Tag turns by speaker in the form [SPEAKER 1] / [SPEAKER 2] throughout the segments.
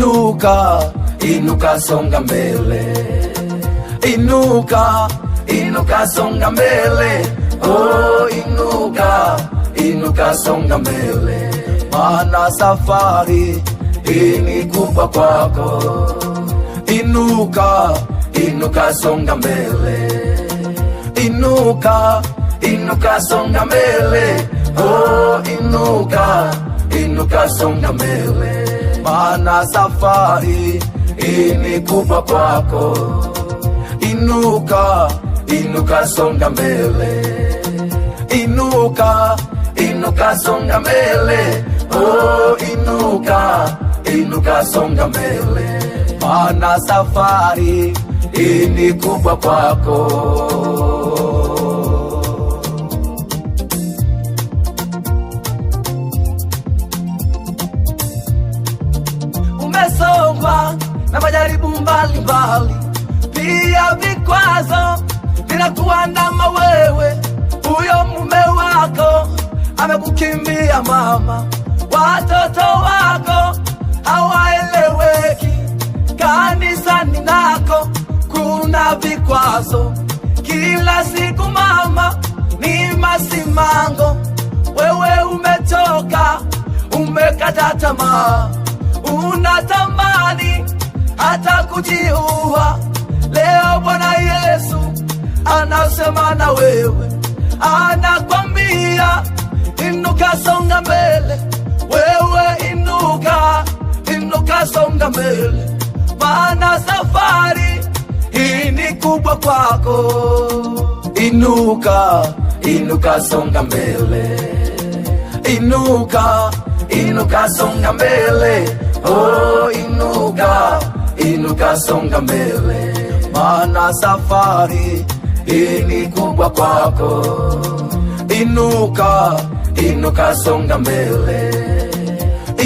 [SPEAKER 1] Inuka, inuka songa mbele. Inuka, inuka songa mbele. Oh, inuka, inuka songa mbele. Maana safari hii ni kubwa kwako. Inuka, inuka songa mbele. Inuka, inuka songa mbele. Oh, inuka, inuka songa mbele. Maana safari hii ni kubwa kwako. Inuka, inuka songa mbele. Inuka, inuka songa mbele. Oh, inuka, inuka songa mbele. Maana safari hii ni kubwa kwako. Umesongwa na majaribu mbalimbali, pia vikwazo vinakuandama wewe. Huyo mume wako amekukimbia mama, watoto wako hawaeleweki. Kanisani nako kuna vikwazo kila siku mama, ni masimango. Wewe umechoka, umekata tamaa, unatamani hata kujiua. Leo Bwana Yesu anasema na wewe, anakwambia inuka songa mbele. Wewe inuka, inuka songa mbele. Maana safari hii ni kubwa kwako. Inuka, inuka songa mbele. Inuka, inuka songa mbele. Oh, inuka, inuka songa mbele. Maana safari hii ni kubwa kwako. Inuka, inuka songa mbele.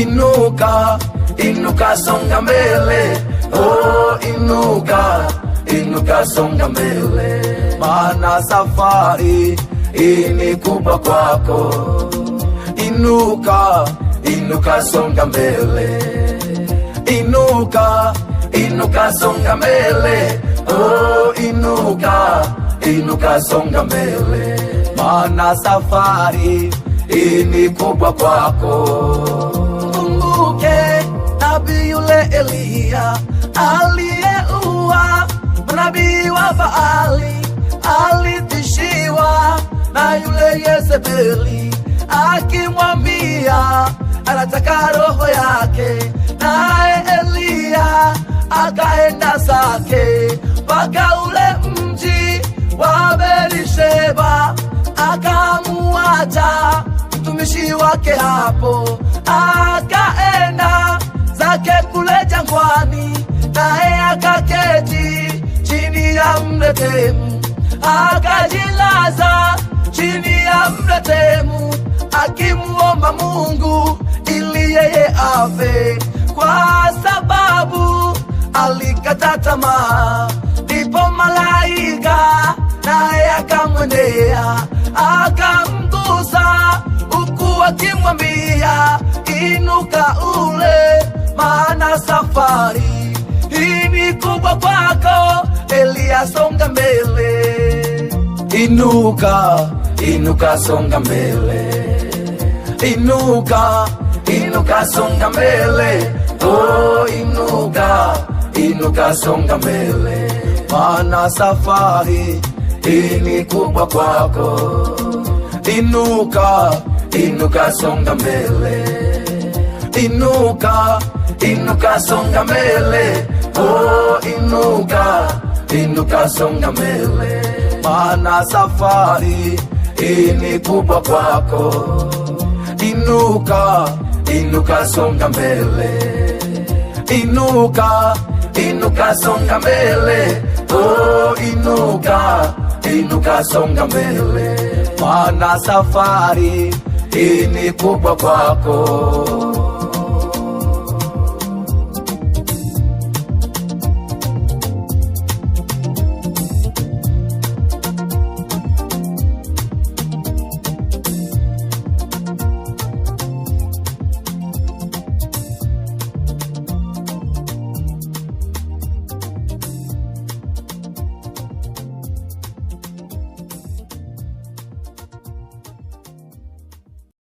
[SPEAKER 1] Inuka, inuka songa mbele. Oh, inuka, inuka songa mbele. Maana safari hii ni kubwa kwako. Inuka, inuka songa mbele. Inuka, inuka songa mbele. Oh, inuka, inuka songa mbele. Maana safari hii ni kubwa kwako. Kumbuke nabii yule Eliya aliyeua manabii wa Baali, alitishiwa na yule Yezebeli akimwambia anataka roho yake. Naye Eliya akaenda zake mpaka ule mji wa Berisheba, akamuacha mtumishi wake hapo, akaenda zake kule jangwani. Naye akaketi chini ya mretemu, akajilaza chini ya mretemu, akimuomba Mungu ili yeye afe, kwa sababu alikata tamaa. Ndipo malaika naye akamwendea, akamgusa huku akimwambia inuka ule, maana safari hii ni kubwa kwako. Eliya songa mbele. Inuka, inuka songa mbele. Inuka, inuka songa mbele. Oh, inuka, inuka songa mbele. Maana safari hii ni kubwa kwako. Inuka, inuka songa mbele. Inuka, inuka songa mbele. Oh, inuka, inuka songa mbele. Maana safari hii ni kubwa kwako. Inuka, inuka songa mbele. Inuka, inuka songa mbele. Oh, inuka, inuka songa mbele. Maana safari hii ni kubwa kwako.